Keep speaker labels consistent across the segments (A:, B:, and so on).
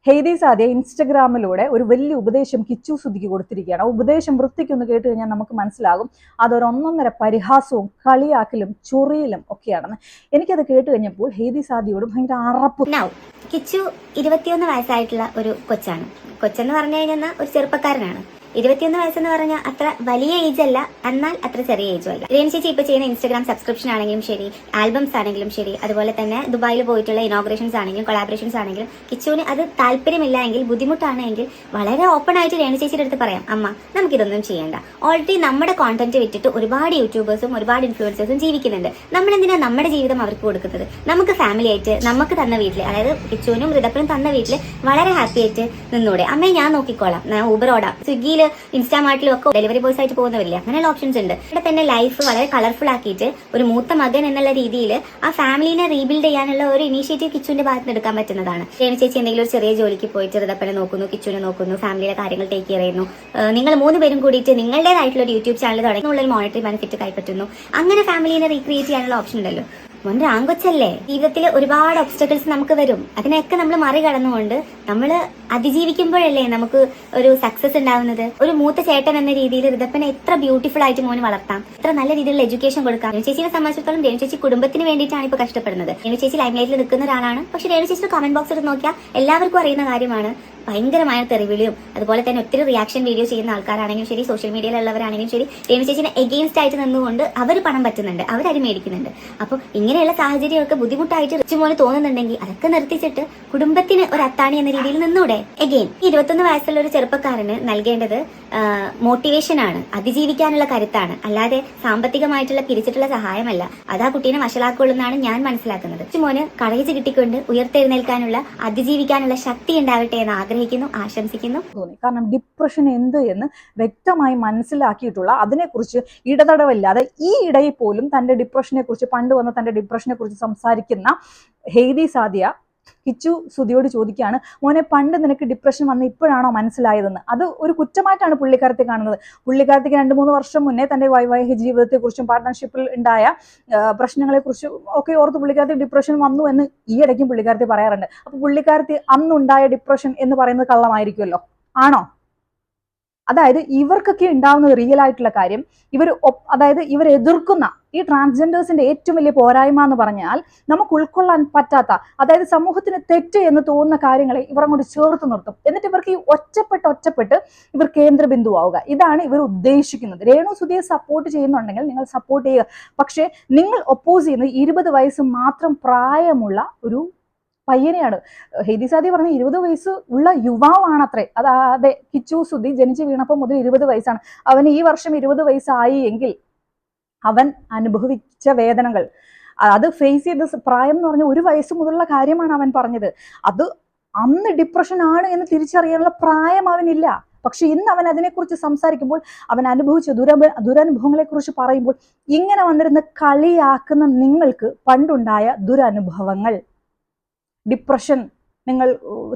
A: Haiti Sadiya ഇൻസ്റ്റഗ്രാമിലൂടെ ഒരു വലിയ ഉപദേശം കിച്ചു സുധിക്ക് കൊടുത്തിരിക്കുകയാണ്. ആ ഉപദേശം വൃത്തിക്കൊന്ന് കേട്ട് കഴിഞ്ഞാൽ നമുക്ക് മനസ്സിലാകും അതൊരു ഒന്നൊന്നര പരിഹാസവും കളിയാക്കലും ചൊറിയലും ഒക്കെയാണെന്ന്. എനിക്കത് കേട്ട് കഴിഞ്ഞപ്പോൾ ഹെയ്തി സാദിയോട് ഭയങ്കര അറപ്പ്.
B: കിച്ചു 21 വയസ്സായിട്ടുള്ള ഒരു കൊച്ചാണ്. കൊച്ചെന്ന് പറഞ്ഞു കഴിഞ്ഞാൽ ഒരു ചെറുപ്പക്കാരനാണ്. 21 വയസ്സെന്ന് പറഞ്ഞാൽ അത്ര വലിയ ഏജ് അല്ല, എന്നാൽ അത്ര ചെറിയ ഏജും അല്ല. രേണു ചേച്ചി ഇപ്പൊ ചെയ്യുന്ന ഇൻസ്റ്റാഗ്രാം സബ്സ്ക്രിപ്ഷൻ ആണെങ്കിലും ശരി, ആൽബംസ് ആണെങ്കിലും ശരി, അതുപോലെ തന്നെ ദുബായിൽ പോയിട്ടുള്ള ഇനോഗ്രേഷൻസ് ആണെങ്കിലും കൊളാബറേഷൻസ് ആണെങ്കിലും കിച്ചുവിന് അത് താല്പര്യമില്ല എങ്കിൽ, ബുദ്ധിമുട്ടാണെങ്കിൽ വളരെ ഓപ്പൺ ആയിട്ട് രേണു ചേച്ചിയുടെ അടുത്ത് പറയാം, അമ്മ നമുക്കിതൊന്നും ചെയ്യേണ്ട. ഓൾറെഡി നമ്മുടെ കോണ്ടന്റ് വിറ്റിട്ട് ഒരുപാട് യൂട്യൂബേഴ്സും ഒരുപാട് ഇൻഫ്ലുവൻസേഴ്സും ജീവിക്കുന്നുണ്ട്. നമ്മളെന്തിനാ നമ്മുടെ ജീവിതം അവർക്ക് കൊടുക്കുന്നത്? നമുക്ക് ഫാമിലി ആയിട്ട് നമുക്ക് തന്ന വീട്ടിൽ, അതായത് കിച്ചുവിനും ഋതപ്പനും തന്ന വീട്ടിൽ വളരെ ഹാപ്പി ആയിട്ട് നിന്നൂടെ? അമ്മയെ ഞാൻ നോക്കിക്കോളാം, ഞാൻ ഊബർ ഓടാം, സ്വിഗ്ഗിയിൽ ഇൻസ്റ്റാമാർട്ടിലും ഒക്കെ ഡെലിവറി ബോയ്സ് ആയിട്ട് പോകുന്നവരില്ല, അങ്ങനെയുള്ള ഓപ്ഷൻസ് ഉണ്ട്. ഇവിടെ തന്നെ ലൈഫ് വളരെ കളർഫുൾ ആക്കിയിട്ട് ഒരു മൂത്ത മകൻ എന്നുള്ള രീതിയിൽ ആ ഫാമിലിനെ റീബിൽഡ് ചെയ്യാനുള്ള ഒരു ഇനീഷ്യേറ്റീവ് കിച്ചുവിന്റെ ഭാഗത്ത് നിന്ന് എടുക്കാൻ പറ്റുന്നതാണ്. രേണു ചേച്ചി എന്തെങ്കിലും ഒരു ചെറിയ ജോലിക്ക് പോയിട്ട് ഋതപ്പനെ നോക്കുന്നു, കിച്ചുവിനെ നോക്കുന്നു, ഫാമിലിയുടെ കാര്യങ്ങൾ ടേക്ക് കെയർ ചെയ്യുന്നു. നിങ്ങൾ 3 പേരും കൂടിയിട്ട് നിങ്ങളുടേതായിട്ടുള്ള ഒരു യൂട്യൂബ് ചാനൽ തുടങ്ങി ഒരു മോണിറ്ററി ബെനിഫിറ്റ് കൈപ്പറ്റുന്നു. അങ്ങനെ ഫാമിലിനെ റീക്രിയേറ്റ് ചെയ്യാനുള്ള ഓപ്ഷൻ ഉണ്ടല്ലോ. മോൻ്റെ ആങ്കൊച്ചല്ലേ, ജീവിതത്തിൽ ഒരുപാട് ഒബ്സ്റ്റക്കിൾസ് നമുക്ക് വരും. അതിനെയൊക്കെ നമ്മൾ മറികടന്നുകൊണ്ട് നമ്മൾ അതിജീവിക്കുമ്പോഴല്ലേ നമുക്ക് ഒരു സക്സസ് ഉണ്ടാവുന്നത്. ഒരു മൂത്ത ചേട്ടൻ എന്ന രീതിയിൽ ഋതപ്പനെ എത്ര ബ്യൂട്ടിഫുൾ ആയിട്ട് മോന് വളർത്താം, എത്ര നല്ല രീതിയിലുള്ള എഡ്യൂക്കേഷൻ കൊടുക്കാം. രേണു ചേച്ചിയെ സംബന്ധിച്ചിടത്തോളം രേണു ചേച്ചി കുടുംബത്തിന് വേണ്ടിയിട്ടാണ് ഇപ്പൊ കഷ്ടപ്പെടുന്നത്. രേണു ചേച്ചി ലൈം ലൈറ്റിൽ നിൽക്കുന്ന ഒരാളാണ്. പക്ഷെ രേണു ചേച്ചിയുടെ കമന്റ് ബോക്സ് എടുത്ത് നോക്കിയാൽ എല്ലാവർക്കും അറിയുന്ന കാര്യമാണ്, ഭയങ്കരമായ തെറിവിളിയും അതുപോലെ തന്നെ ഒത്തിരി റിയാക്ഷൻ വീഡിയോ ചെയ്യുന്ന ആൾക്കാരാണെങ്കിലും ശരി, സോഷ്യൽ മീഡിയയിലുള്ളവരാണെങ്കിലും ശരി, രേണു ചേച്ചിനെ എഗെയിൻസ്റ്റ് ആയിട്ട് നിന്നുകൊണ്ട് അവർ പണം പറ്റുന്നുണ്ട്, അവരത് മേടിക്കുന്നുണ്ട്. അപ്പോൾ ഇങ്ങനെയുള്ള സാഹചര്യമൊക്കെ ബുദ്ധിമുട്ടായിട്ട് റിച്ചുമോന് തോന്നുന്നുണ്ടെങ്കിൽ അതൊക്കെ നിർത്തിച്ചിട്ട് കുടുംബത്തിന് ഒരു അത്താണി എന്ന രീതിയിൽ നിന്നൂടെ? എഗെയിൻ 21 വയസ്സുള്ള ഒരു ചെറുപ്പക്കാരന് നൽകേണ്ടത് മോട്ടിവേഷൻ ആണ്, അതിജീവിക്കാനുള്ള കരുത്താണ്, അല്ലാതെ സാമ്പത്തികമായിട്ടുള്ള പിരിച്ചിട്ടുള്ള സഹായമല്ല. അതാ കുട്ടീനെ വഷളാക്കുള്ളൂ എന്നാണ് ഞാൻ മനസ്സിലാക്കുന്നത്. റിച്ചുമോന് കറേജ് കിട്ടിക്കൊണ്ട് ഉയർത്തെഴുന്നേൽക്കാനുള്ള, അതിജീവിക്കാനുള്ള ശക്തി ഉണ്ടാവട്ടെ എന്ന് ആഗ്രഹിക്കുന്നു, ആശംസിക്കുന്നു.
A: കാരണം ഡിപ്രഷൻ എന്ത് എന്ന് വ്യക്തമായി മനസ്സിലാക്കിയിട്ടുള്ള, അതിനെക്കുറിച്ച് ഇടതടവില്ലാതെ ഈ ഇടയിൽ പോലും തന്റെ ഡിപ്രഷനെ കുറിച്ച്, പണ്ട് വന്ന തന്റെ ഡിപ്രഷനെ കുറിച്ച് സംസാരിക്കുന്ന ഹെയ്തി സാദിയ കിച്ചു സുധിയോട് ചോദിക്കുകയാണ്, മോനെ പണ്ട് നിനക്ക് ഡിപ്രഷൻ വന്ന് ഇപ്പോഴാണോ മനസ്സിലായതെന്ന്. അത് ഒരു കുറ്റമായിട്ടാണ് പുള്ളിക്കാരത്തെ കാണുന്നത്. പുള്ളിക്കാരത്തേക്ക് 2-3 വർഷം മുന്നേ തന്റെ വൈവാഹിക ജീവിതത്തെക്കുറിച്ചും പാർട്ട്ണർഷിപ്പിൽ ഉണ്ടായ പ്രശ്നങ്ങളെക്കുറിച്ചും ഒക്കെ ഓർത്ത് പുള്ളിക്കാരത്തെ ഡിപ്രഷൻ വന്നു എന്ന് ഈ ഇടയ്ക്കും പുള്ളിക്കാരത്തെ പറയാറുണ്ട്. അപ്പൊ പുള്ളിക്കാരത്തെ അന്നുണ്ടായ ഡിപ്രഷൻ എന്ന് പറയുന്നത് കള്ളമായിരിക്കുമല്ലോ, ആണോ? അതായത് ഇവർക്കൊക്കെ ഉണ്ടാവുന്ന റിയൽ ആയിട്ടുള്ള കാര്യം, അതായത് ഇവർ എതിർക്കുന്ന ഈ ട്രാൻസ്ജെൻഡേഴ്സിന്റെ ഏറ്റവും വലിയ പോരായ്മ എന്ന് പറഞ്ഞാൽ നമുക്ക് ഉൾക്കൊള്ളാൻ പറ്റാത്ത, അതായത് സമൂഹത്തിന് തെറ്റ് എന്ന് തോന്നുന്ന കാര്യങ്ങളെ ഇവർ അങ്ങോട്ട് ചേർത്ത് നിർത്തും. എന്നിട്ട് ഇവർക്ക് ഈ ഒറ്റപ്പെട്ട് ഇവർ കേന്ദ്രബിന്ദുവാവുക. ഇതാണ് ഇവർ ഉദ്ദേശിക്കുന്നത്. രേണു സുധിയെ സപ്പോർട്ട് ചെയ്യുന്നുണ്ടെങ്കിൽ നിങ്ങൾ സപ്പോർട്ട് ചെയ്യുക. പക്ഷേ നിങ്ങൾ ഒപ്പോസ് ചെയ്യുന്നത് 20 വയസ്സ് മാത്രം പ്രായമുള്ള ഒരു പയ്യനെയാണ്. ഹെയ്തി സാദിയ പറഞ്ഞ 20 വയസ്സ് ഉള്ള യുവാവാണത്രേ. അതെ, കിച്ചു സുധി ജനിച്ചു വീണപ്പോൾ മുതൽ 20 വയസ്സാണ്. അവന് ഈ വർഷം 20 വയസ്സായി എങ്കിൽ അവൻ അനുഭവിച്ച വേദനകൾ, അത് ഫേസ് ചെയ്ത പ്രായം എന്ന് പറഞ്ഞ 1 വയസ്സ് മുതലുള്ള കാര്യമാണ് അവൻ പറഞ്ഞത്. അത് അന്ന് ഡിപ്രഷൻ ആണ് എന്ന് തിരിച്ചറിയാനുള്ള പ്രായം അവനില്ല. പക്ഷെ ഇന്ന് അവൻ അതിനെക്കുറിച്ച് സംസാരിക്കുമ്പോൾ, അവൻ അനുഭവിച്ച ദുരനുഭവങ്ങളെ കുറിച്ച് പറയുമ്പോൾ, ഇങ്ങനെ വന്നിരുന്ന് കളിയാക്കുന്ന നിങ്ങൾക്ക് പണ്ടുണ്ടായ ദുരനുഭവങ്ങൾ, ഡിപ്രഷൻ, നിങ്ങൾ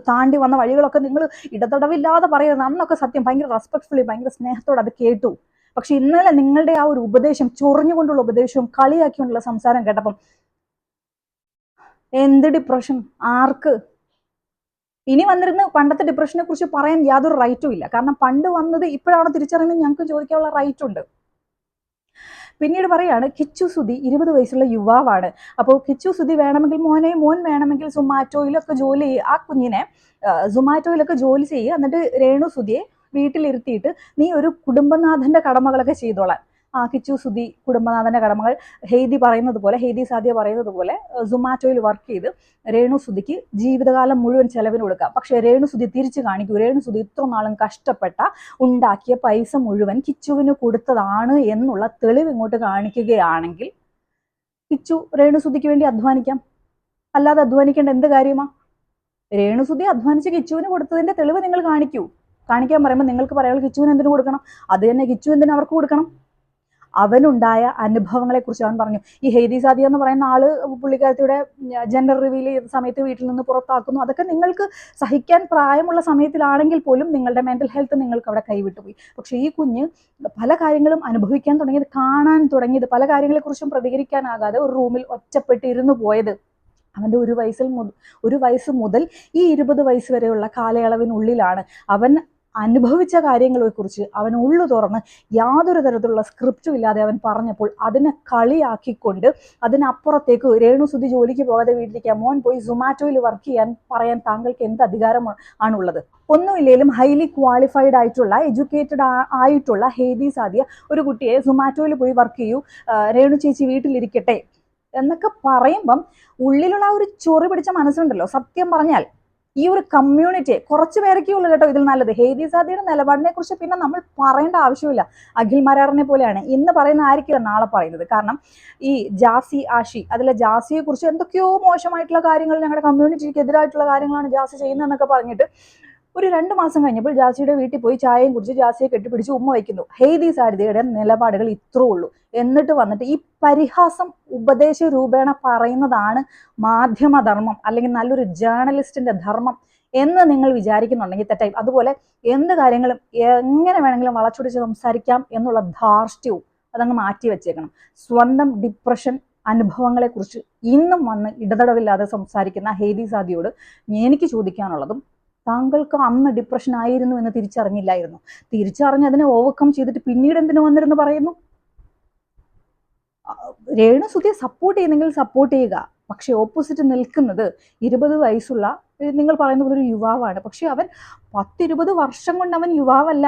A: താണ്ടി വന്ന വഴികളൊക്കെ നിങ്ങൾ ഇടതടവില്ലാതെ പറയുന്നത്. അന്നൊക്കെ സത്യം ഭയങ്കര റെസ്പെക്ട്ഫുള്ളി, ഭയങ്കര സ്നേഹത്തോടെ അത് കേട്ടു. പക്ഷെ ഇന്നലെ നിങ്ങളുടെ ആ ഒരു ഉപദേശം, ചൊറിഞ്ഞുകൊണ്ടുള്ള ഉപദേശവും കളിയാക്കിക്കൊണ്ടുള്ള സംസാരം കേട്ടപ്പം എന്ത് ഡിപ്രഷൻ, ആർക്ക്? ഇനി വന്നിരുന്ന് പണ്ടത്തെ ഡിപ്രഷനെ കുറിച്ച് പറയാൻ യാതൊരു റൈറ്റും ഇല്ല. കാരണം പണ്ട് വന്നത് ഇപ്പോഴാണ് തിരിച്ചറിയുന്നത്, ഞങ്ങൾക്ക് ചോദിക്കാനുള്ള റൈറ്റ് ഉണ്ട്. പിന്നീട് പറയാണ്, കിച്ചു സുധി 20 വയസ്സുള്ള യുവാവാണ്. അപ്പോൾ കിച്ചു സുധി വേണമെങ്കിൽ മോൻ വേണമെങ്കിൽ സൊമാറ്റോയിലൊക്കെ ജോലി ചെയ്യുക, ആ കുഞ്ഞിനെ സൊമാറ്റോയിലൊക്കെ ജോലി ചെയ്യുക. എന്നിട്ട് രേണു സുധിയെ വീട്ടിലിരുത്തിയിട്ട് നീ ഒരു കുടുംബനാഥന്റെ കടമകളൊക്കെ ചെയ്തോളാൻ. കിച്ചു സുധി കുടുംബനാഥന്റെ കടമകൾ ഹെയ്തി സാദിയ പറയുന്നത് പോലെ സൊമാറ്റോയിൽ വർക്ക് ചെയ്ത് രേണു സുധിക്ക് ജീവിതകാലം മുഴുവൻ ചെലവിന് കൊടുക്കാം. പക്ഷെ രേണു സുധി തിരിച്ചു കാണിക്കൂ, രേണു സുധി ഇത്ര നാളും കഷ്ടപ്പെട്ട ഉണ്ടാക്കിയ പൈസ മുഴുവൻ കിച്ചുവിന് കൊടുത്തതാണ് എന്നുള്ള തെളിവ് ഇങ്ങോട്ട് കാണിക്കുകയാണെങ്കിൽ കിച്ചു രേണു സുധിക്ക് വേണ്ടി അധ്വാനിക്കാം. അല്ലാതെ അധ്വാനിക്കേണ്ട എന്ത് കാര്യമാ? രേണു സുധി അധ്വാനിച്ച് കിച്ചുവിന് കൊടുത്തതിന്റെ തെളിവ് നിങ്ങൾ കാണിക്കാൻ പറയുമ്പോൾ നിങ്ങൾക്ക് പറയാനുള്ള കിച്ചുവിന് എന്തിനു കൊടുക്കണം? അത് തന്നെ കിച്ചു എന്തിനു അവർക്ക് കൊടുക്കണം? അവനുണ്ടായ അനുഭവങ്ങളെ കുറിച്ച് അവൻ പറഞ്ഞു. ഈ ഹെയ്തി സാദിയ എന്ന് പറയുന്ന ആള് പുള്ളിക്കാരത്തിയുടെ ജെൻഡർ റിവീൽ ചെയ്ത സമയത്ത് വീട്ടിൽ നിന്ന് പുറത്താക്കുന്നു. അതൊക്കെ നിങ്ങൾക്ക് സഹിക്കാൻ പ്രായമുള്ള സമയത്തിലാണെങ്കിൽ പോലും നിങ്ങളുടെ മെന്റൽ ഹെൽത്ത് നിങ്ങൾക്ക് അവിടെ കൈവിട്ടുപോയി. പക്ഷെ ഈ കുഞ്ഞ് പല കാര്യങ്ങളും അനുഭവിക്കാൻ തുടങ്ങിയത്, കാണാൻ തുടങ്ങിയത്, പല കാര്യങ്ങളെക്കുറിച്ചും പ്രതികരിക്കാനാകാതെ ഒരു റൂമിൽ ഒറ്റപ്പെട്ടിരുന്നു പോയത്, അവൻ്റെ ഒരു വയസ്സ് മുതൽ ഈ 20 വയസ്സ് വരെയുള്ള കാലയളവിനുള്ളിലാണ് അവൻ അനുഭവിച്ച കാര്യങ്ങളെക്കുറിച്ച് അവൻ ഉള്ളു തുറന്ന് യാതൊരു തരത്തിലുള്ള സ്ക്രിപ്റ്റും ഇല്ലാതെ അവൻ പറഞ്ഞപ്പോൾ അതിനെ കളിയാക്കിക്കൊണ്ട് അതിനപ്പുറത്തേക്ക് രേണുസുതി ജോലിക്ക് പോകാതെ വീട്ടിലേക്ക് മോൻ പോയി സൊമാറ്റോയിൽ വർക്ക് ചെയ്യാൻ പറയാൻ താങ്കൾക്ക് എന്ത് അധികാരം ആണുള്ളത്? ഒന്നുമില്ലെങ്കിലും ഹൈലി ക്വാളിഫൈഡ് ആയിട്ടുള്ള എഡ്യൂക്കേറ്റഡ് ആയിട്ടുള്ള ഹേദി സാദിയ ഒരു കുട്ടിയെ സൊമാറ്റോയിൽ പോയി വർക്ക് ചെയ്യൂ, രേണു ചേച്ചി വീട്ടിലിരിക്കട്ടെ എന്നൊക്കെ പറയുമ്പം ഉള്ളിലുള്ള ആ ഒരു ചൊറി പിടിച്ച മനസ്സുണ്ടല്ലോ, സത്യം പറഞ്ഞാൽ ഈ ഒരു കമ്മ്യൂണിറ്റിയെ കുറച്ച് പേരൊക്കെ ഉള്ളു കേട്ടോ ഇതിൽ നല്ലത്. ഹേദി സാദിയുടെ നിലപാടിനെ കുറിച്ച് പിന്നെ നമ്മൾ പറയേണ്ട ആവശ്യമില്ല. അഖിൽ മരാറിനെ പോലെയാണ് ഇന്ന് പറയുന്ന ആയിരിക്കില്ല നാളെ പറയുന്നത്. കാരണം ഈ ജാസി ആഷി, അതിലെ ജാസിയെ കുറിച്ച് എന്തൊക്കെയോ മോശമായിട്ടുള്ള കാര്യങ്ങൾ, ഞങ്ങളുടെ കമ്മ്യൂണിറ്റിക്ക് എതിരായിട്ടുള്ള കാര്യങ്ങളാണ് ജാസി ചെയ്യുന്നതെന്നൊക്കെ പറഞ്ഞിട്ട് ഒരു 2 മാസം കഴിഞ്ഞപ്പോൾ ജാസിയുടെ വീട്ടിൽ പോയി ചായയും കുടിച്ച് ജാസിയെ കെട്ടിപ്പിടിച്ച് ഉമ്മ വയ്ക്കുന്നു. ഹേദി സാദിയുടെ നിലപാടുകൾ ഇത്രേ ഉള്ളൂ. എന്നിട്ട് വന്നിട്ട് ഈ പരിഹാസം ഉപദേശ രൂപേണ പറയുന്നതാണ് മാധ്യമധർമ്മം അല്ലെങ്കിൽ നല്ലൊരു ജേർണലിസ്റ്റിന്റെ ധർമ്മം എന്ന് നിങ്ങൾ വിചാരിക്കുന്നുണ്ടെങ്കിൽ തെറ്റായി. അതുപോലെ എന്ത് കാര്യങ്ങളും എങ്ങനെ വേണമെങ്കിലും വളച്ചൊടിച്ച് സംസാരിക്കാം എന്നുള്ള ധാർഷ്ട്യവും അതങ്ങ് മാറ്റി വെച്ചേക്കണം. സ്വന്തം ഡിപ്രഷൻ അനുഭവങ്ങളെ കുറിച്ച് ഇന്നും വന്ന് ഇടതടവില്ലാതെ സംസാരിക്കുന്ന ഹേദി സാദിയോട് എനിക്ക് ചോദിക്കാനുള്ളതും, താങ്കൾക്ക് അന്ന് ഡിപ്രഷൻ ആയിരുന്നു എന്ന് തിരിച്ചറിഞ്ഞില്ലായിരുന്നു? തിരിച്ചറിഞ്ഞ് അതിനെ ഓവർകം ചെയ്തിട്ട് പിന്നീട് എന്തിനു വന്നിരുന്നു പറയുന്നു? രേണുസുതിയെ സപ്പോർട്ട് ചെയ്യുന്നെങ്കിൽ സപ്പോർട്ട് ചെയ്യുക. പക്ഷെ ഓപ്പോസിറ്റ് നിൽക്കുന്നത് 20 വയസ്സുള്ള നിങ്ങൾ പറയുന്ന പോലെ ഒരു യുവാവാണ്. പക്ഷെ അവൻ 10-20 വർഷം കൊണ്ട് അവൻ യുവാവല്ല.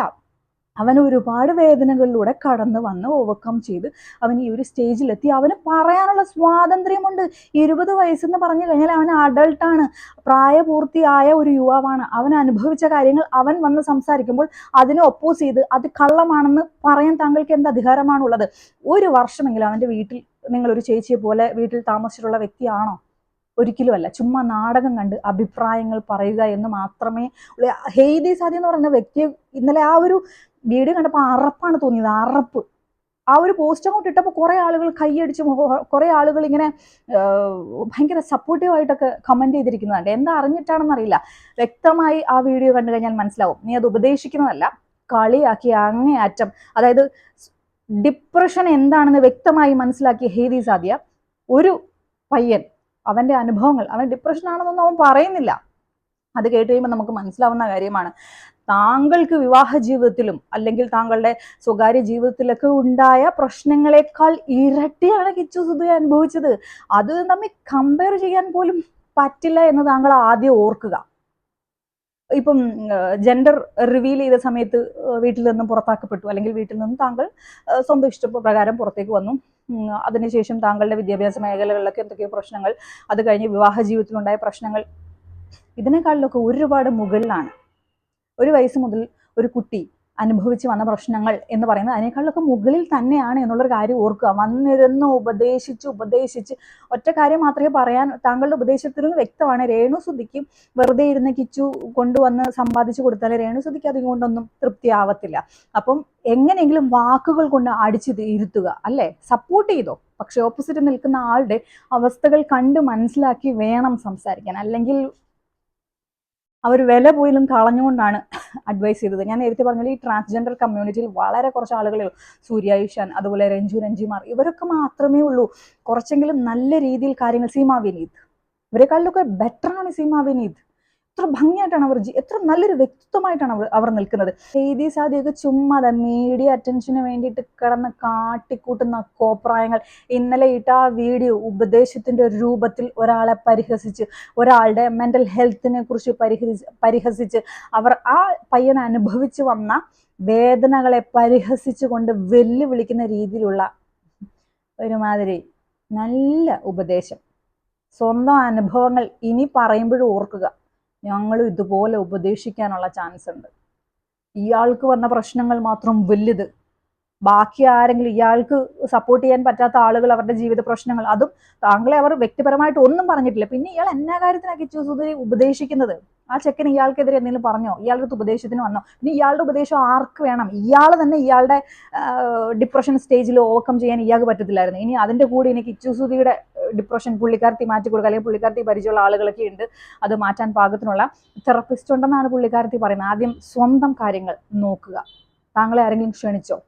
A: അവൻ ഒരുപാട് വേദനകളിലൂടെ കടന്നു വന്ന് ഓവർകം ചെയ്ത് അവൻ ഈ ഒരു സ്റ്റേജിലെത്തി. അവന് പറയാനുള്ള സ്വാതന്ത്ര്യമുണ്ട്. 20 വയസ്സെന്ന് പറഞ്ഞു കഴിഞ്ഞാൽ അവൻ അഡൾട്ടാണ്, പ്രായപൂർത്തിയായ ഒരു യുവാവാണ്. അവൻ അനുഭവിച്ച കാര്യങ്ങൾ അവൻ വന്ന് സംസാരിക്കുമ്പോൾ അതിനെ ഒപ്പോസ് ചെയ്ത് അത് കള്ളമാണെന്ന് പറയാൻ താങ്കൾക്ക് എന്ത് അധികാരമാണുള്ളത്? ഒരു വർഷമെങ്കിലും അവൻ്റെ വീട്ടിൽ നിങ്ങളൊരു ചേച്ചിയെ പോലെ വീട്ടിൽ താമസിച്ചിട്ടുള്ള വ്യക്തിയാണോ? ഒരിക്കലും അല്ല. ചുമ്മാ നാടകം കണ്ട് അഭിപ്രായങ്ങൾ പറയുക എന്ന് മാത്രമേ. ഹേദി സാദി എന്ന് പറയുന്ന വ്യക്തിയെ ഇന്നലെ ആ ഒരു വീഡിയോ കണ്ടപ്പോൾ അറപ്പാണ് തോന്നിയത്. അറപ്പ്. ആ ഒരു പോസ്റ്റ് അങ്ങോട്ട് ഇട്ടപ്പോൾ കുറെ ആളുകൾ കൈയടിച്ച്, കുറെ ആളുകൾ ഇങ്ങനെ ഭയങ്കര സപ്പോർട്ടീവായിട്ടൊക്കെ കമന്റ് ചെയ്തിരിക്കുന്നുണ്ട്. എന്താ അറിഞ്ഞിട്ടാണെന്ന് അറിയില്ല. വ്യക്തമായി ആ വീഡിയോ കണ്ടു കഴിഞ്ഞാൽ മനസ്സിലാവും. നീ അത് ഉപദേശിക്കുന്നതല്ല, കളിയാക്കി അങ്ങേയറ്റം. അതായത് ഡിപ്രഷൻ എന്താണെന്ന് വ്യക്തമായി മനസ്സിലാക്കിയ ഹേദി സാദിയ ഒരു പയ്യൻ അവന്റെ അനുഭവങ്ങൾ, അവൻ ഡിപ്രഷൻ ആണെന്നൊന്നും അവൻ പറയുന്നില്ല. അത് കേട്ട് കഴിയുമ്പോൾ നമുക്ക് മനസ്സിലാവുന്ന കാര്യമാണ്. താങ്കൾക്ക് വിവാഹ ജീവിതത്തിലും അല്ലെങ്കിൽ താങ്കളുടെ സ്വകാര്യ ജീവിതത്തിലൊക്കെ ഉണ്ടായ പ്രശ്നങ്ങളെക്കാൾ ഇരട്ടിയാണ് കിച്ചു സുധി അനുഭവിച്ചത്. അത് തമ്മിൽ കമ്പയർ ചെയ്യാൻ പോലും പറ്റില്ല എന്ന് താങ്കൾ ആദ്യം ഓർക്കുക. ഇപ്പം ജെൻഡർ റിവീൽ ചെയ്ത സമയത്ത് വീട്ടിൽ നിന്നും പുറത്താക്കപ്പെട്ടു, അല്ലെങ്കിൽ വീട്ടിൽ നിന്നും താങ്കൾ സ്വന്തം ഇഷ്ടപ്രകാരം പുറത്തേക്ക് വന്നു. അതിനുശേഷം താങ്കളുടെ വിദ്യാഭ്യാസ മേഖലകളിലൊക്കെ എന്തൊക്കെയോ പ്രശ്നങ്ങൾ, അത് കഴിഞ്ഞ് വിവാഹ ജീവിതത്തിലുണ്ടായ പ്രശ്നങ്ങൾ, ഇതിനേക്കാളിലൊക്കെ ഒരുപാട് മുകളിലാണ്. 1 വയസ്സ് മുതൽ ഒരു കുട്ടി അനുഭവിച്ച് വന്ന പ്രശ്നങ്ങൾ എന്ന് പറയുന്നത് അതിനേക്കാളൊക്കെ മുകളിൽ തന്നെയാണ് എന്നുള്ളൊരു കാര്യം ഓർക്കുക. വന്നിരുന്ന് ഉപദേശിച്ച് ഒറ്റ കാര്യം മാത്രമേ പറയാൻ താങ്കളുടെ ഉപദേശത്തിൽ നിന്ന് വ്യക്തമാണ്. രേണുസുതിക്ക് വെറുതെ ഇരുന്ന് കിച്ചു കൊണ്ടുവന്ന് സമ്പാദിച്ചു കൊടുത്താൽ രേണുസുതിക്ക് അതുകൊണ്ടൊന്നും തൃപ്തിയാവത്തില്ല. അപ്പം എങ്ങനെയെങ്കിലും വാക്കുകൾ കൊണ്ട് അടിച്ചു ഇരുത്തുക, അല്ലേ? സപ്പോർട്ട് ചെയ്തോ, പക്ഷെ ഓപ്പോസിറ്റ് നിൽക്കുന്ന ആളുടെ അവസ്ഥകൾ കണ്ട് മനസ്സിലാക്കി വേണം സംസാരിക്കാൻ. അല്ലെങ്കിൽ അവർ വില പോലും കളഞ്ഞുകൊണ്ടാണ് അഡ്വൈസ് ചെയ്തത്. ഞാൻ നേരത്തെ പറഞ്ഞാൽ ഈ ട്രാൻസ്ജെൻഡർ കമ്മ്യൂണിറ്റിയിൽ വളരെ കുറച്ച് ആളുകളേ ഉള്ളൂ. സൂര്യ ഈശാൻ, അതുപോലെ രഞ്ജിമാർ, ഇവരൊക്കെ മാത്രമേ ഉള്ളൂ കുറച്ചെങ്കിലും നല്ല രീതിയിൽ കാര്യങ്ങൾ. സീമ വിനീത്, ഇവരെക്കാളിലൊക്കെ ബെറ്ററാണ് സീമ വിനീത്. എത്ര ഭംഗിയായിട്ടാണ് അവർ, എത്ര നല്ലൊരു വ്യക്തിത്വമായിട്ടാണ് അവർ നിൽക്കുന്നത്. ഹേദി സാദിയൊക്കെ ചുമ്മാ മീഡിയ അറ്റൻഷന് വേണ്ടിയിട്ട് കിടന്ന് കാട്ടിക്കൂട്ടുന്ന കോപ്രായങ്ങൾ. ഇന്നലെ ഇട്ട ആ വീഡിയോ ഉപദേശത്തിന്റെ രൂപത്തിൽ ഒരാളെ പരിഹസിച്ച്, ഒരാളുടെ മെന്റൽ ഹെൽത്തിനെ കുറിച്ച് പരിഹസിച്ച് അവർ ആ പയ്യൻ അനുഭവിച്ചു വന്ന വേദനകളെ പരിഹസിച്ചുകൊണ്ട് വെല്ലുവിളിക്കുന്ന രീതിയിലുള്ള ഒരുമാതിരി നല്ല ഉപദേശം. സ്വന്തം അനുഭവങ്ങൾ ഇനി പറയുമ്പോഴും ഓർക്കുക, ഞങ്ങളും ഇതുപോലെ ഉപദേശിക്കാനുള്ള ചാൻസ് ഉണ്ട്. ഇയാൾക്ക് വന്ന പ്രശ്നങ്ങൾ മാത്രം വലുത്, ബാക്കി ആരെങ്കിലും ഇയാൾക്ക് സപ്പോർട്ട് ചെയ്യാൻ പറ്റാത്ത ആളുകൾ അവരുടെ ജീവിത പ്രശ്നങ്ങൾ, അതും താങ്കളെ അവർ വ്യക്തിപരമായിട്ട് ഒന്നും പറഞ്ഞിട്ടില്ല. പിന്നെ ഇയാൾ എന്നാ കാര്യത്തിനാക്കി സുധി ഉപദേശിക്കുന്നത്? ആ ചെക്കൻ ഇയാൾക്കെതിരെ എന്തെങ്കിലും പറഞ്ഞോ? ഇയാളുടെ അടുത്ത് ഉപദേശത്തിന് വന്നോ? പിന്നെ ഇയാളുടെ ഉപദേശം ആർക്ക് വേണം? ഇയാൾ തന്നെ ഇയാളുടെ ഡിപ്രഷൻ സ്റ്റേജിൽ ഓവർകം ചെയ്യാൻ ഇയാൾക്ക് പറ്റത്തില്ലായിരുന്നു. ഇനി അതിന്റെ കൂടെ ഇനി കിച്ചു സുധിയുടെ ഡിപ്രഷൻ പുള്ളിക്കാരത്തി മാറ്റി കൊടുക്കുക, അല്ലെങ്കിൽ പുള്ളിക്കാരത്തി പരിചയമുള്ള ആളുകളൊക്കെ ഉണ്ട് അത് മാറ്റാൻ പാകത്തിനുള്ള തെറപ്പിസ്റ്റ് ഉണ്ടെന്നാണ് പുള്ളിക്കാരത്തി പറയുന്നത്. ആദ്യം സ്വന്തം കാര്യങ്ങൾ നോക്കുക. താങ്കളെ ആരെങ്കിലും ക്ഷണിച്ചോ?